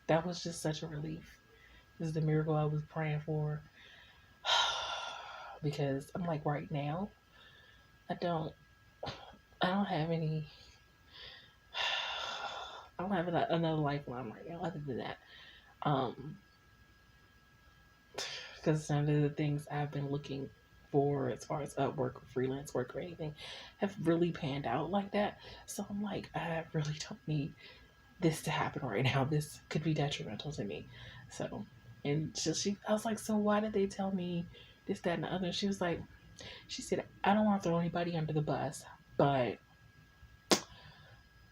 Speaker 2: That was just such a relief. This is the miracle I was praying for. Because I'm like, right now, I don't have any, I don't have another lifeline right now other than that. Because none of the things I've been looking for as far as Upwork or freelance work or anything have really panned out like that. So I'm like, I really don't need this to happen right now. This could be detrimental to me. So, and I was like, so why did they tell me this, that, and the other? She was like, she said, I don't want to throw anybody under the bus, but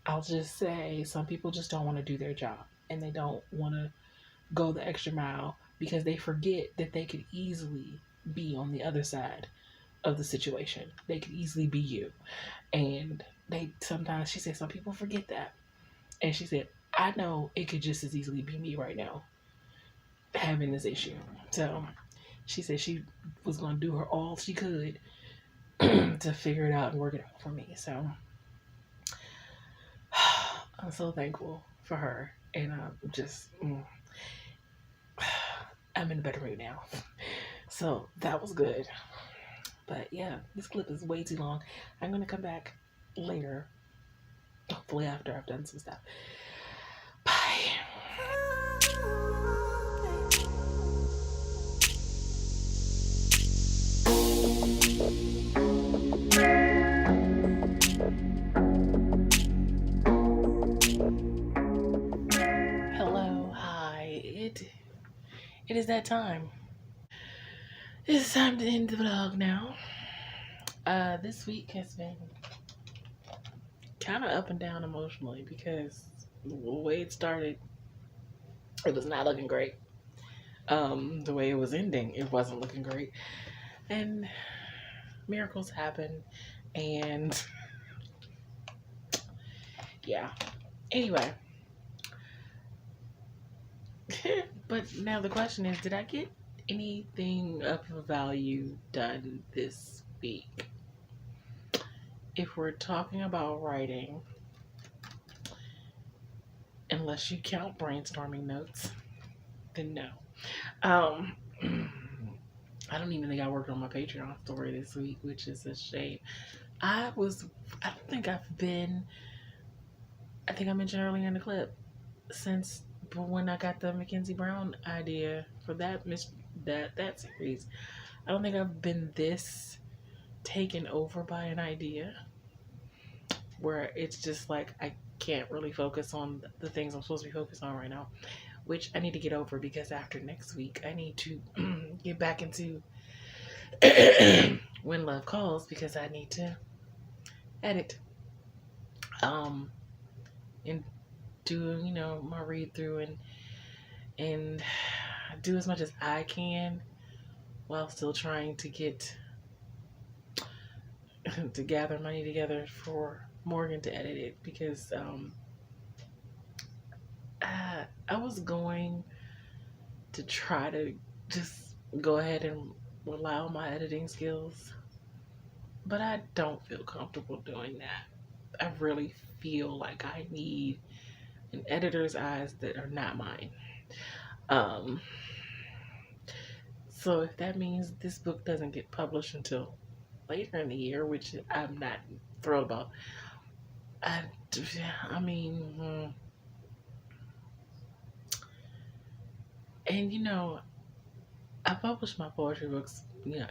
Speaker 2: I'll just say some people just don't want to do their job and they don't want to go the extra mile because they forget that they could easily be on the other side of the situation. They could easily be you. And they sometimes, she said, some people forget that. And she said, I know it could just as easily be me right now having this issue. So she said she was going to do her all she could to figure it out and work it out for me. So I'm so thankful for her. And I'm in a better mood now. So that was good. But yeah, this clip is way too long. I'm going to come back later. Hopefully after I've done some stuff. Bye. Hello, hi. It is that time. It's time to end the vlog now. This week has been kind of up and down emotionally because the way it started, it was not looking great. The way it was ending, it wasn't looking great. And miracles happen, and yeah. Anyway. But now the question is, did I get anything of value done this week? If we're talking about writing, unless you count brainstorming notes, then no. I don't even think I worked on my Patreon story this week, which is a shame. I think I mentioned earlier in the clip, since when I got the Mackenzie Brown idea for that series, I don't think I've been this taken over by an idea where it's just like I can't really focus on the things I'm supposed to be focused on right now, which I need to get over because after next week I need to get back into When Love Calls because I need to edit and do my read through and do as much as I can while still trying to get to gather money together for Morgan to edit it because I was going to try to just go ahead and rely on my editing skills, but I don't feel comfortable doing that. I really feel like I need an editor's eyes that are not mine. So if that means this book doesn't get published until later in the year, which I'm not thrilled about, I mean, and I publish my poetry books,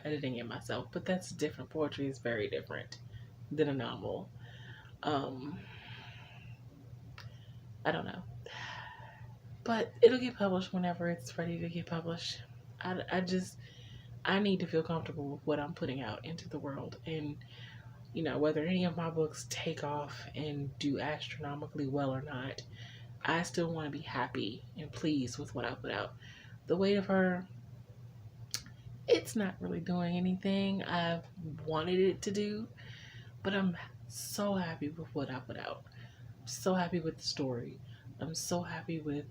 Speaker 2: editing it myself, but that's different. Poetry is very different than a novel. I don't know. But it'll get published whenever it's ready to get published. I need to feel comfortable with what I'm putting out into the world. And, whether any of my books take off and do astronomically well or not, I still want to be happy and pleased with what I put out. The Weight of Her, it's not really doing anything I've wanted it to do, But I'm so happy with what I put out. I'm so happy with the story. I'm so happy with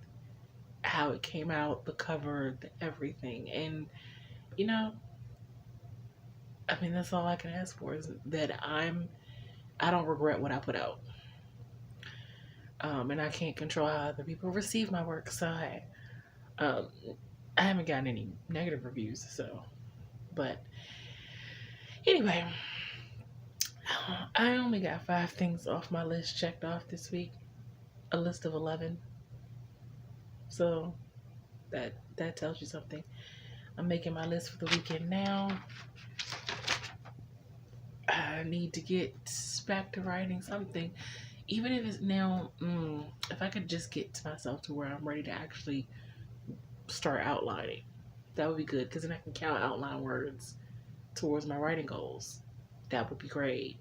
Speaker 2: how it came out, the cover, the everything. And, you know, I mean, that's all I can ask for is that I don't regret what I put out. And I can't control how other people receive my work. So, hey, I haven't gotten any negative reviews. So, but anyway, I only got 5 things off my list checked off this week. A list of 11. So that tells you something. I'm making my list for the weekend now. I need to get back to writing something. Even if it's now, if I could just get to myself to where I'm ready to actually start outlining, that would be good, because then I can count outline words towards my writing goals. That would be great.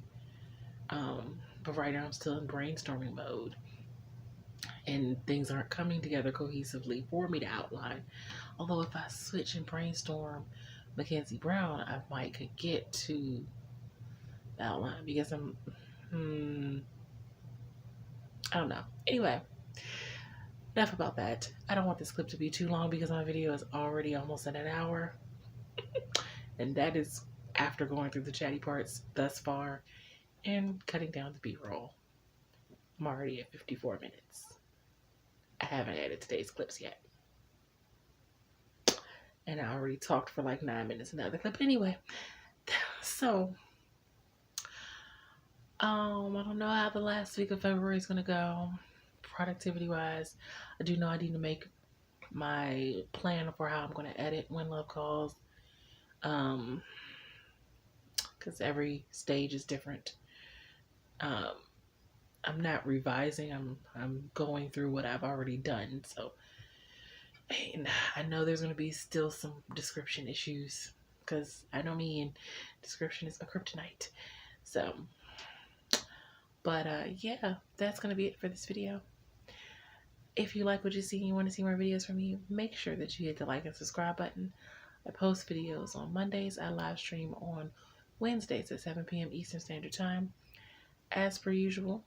Speaker 2: But right now I'm still in brainstorming mode, and things aren't coming together cohesively for me to outline. Although if I switch and brainstorm Mackenzie Brown, I might could get to the outline, because I don't know. Anyway, enough about that. I don't want this clip to be too long because my video is already almost at an hour. And that is after going through the chatty parts thus far and cutting down the B-roll. I'm already at 54 minutes. I haven't added today's clips yet. And I already talked for like 9 minutes in the other clip. Anyway, so I don't know how the last week of February is going to go productivity wise. I do know I need to make my plan for how I'm going to edit When Love Calls, because every stage is different. I'm not revising, I'm going through what I've already done. So, and I know there's going to be still some description issues, because I know me, and description is my kryptonite. So, but yeah, that's going to be it for this video. If you like what you see and you want to see more videos from me, make sure that you hit the like and subscribe button. I post videos on Mondays. I live stream on Wednesdays at 7 p.m. Eastern Standard Time. As per usual,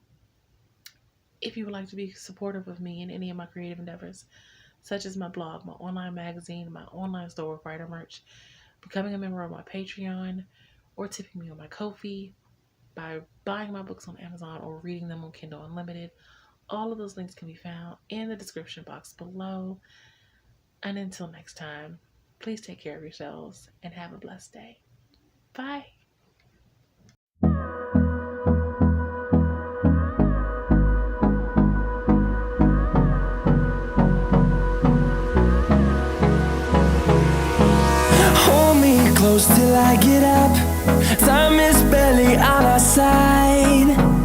Speaker 2: if you would like to be supportive of me in any of my creative endeavors, such as my blog, my online magazine, my online store with writer merch, becoming a member of my Patreon, or tipping me on my Ko-fi, by buying my books on Amazon or reading them on Kindle Unlimited, all of those links can be found in the description box below. And until next time, please take care of yourselves and have a blessed day. Bye.
Speaker 1: Hold me close till I get up. Time is barely on our side.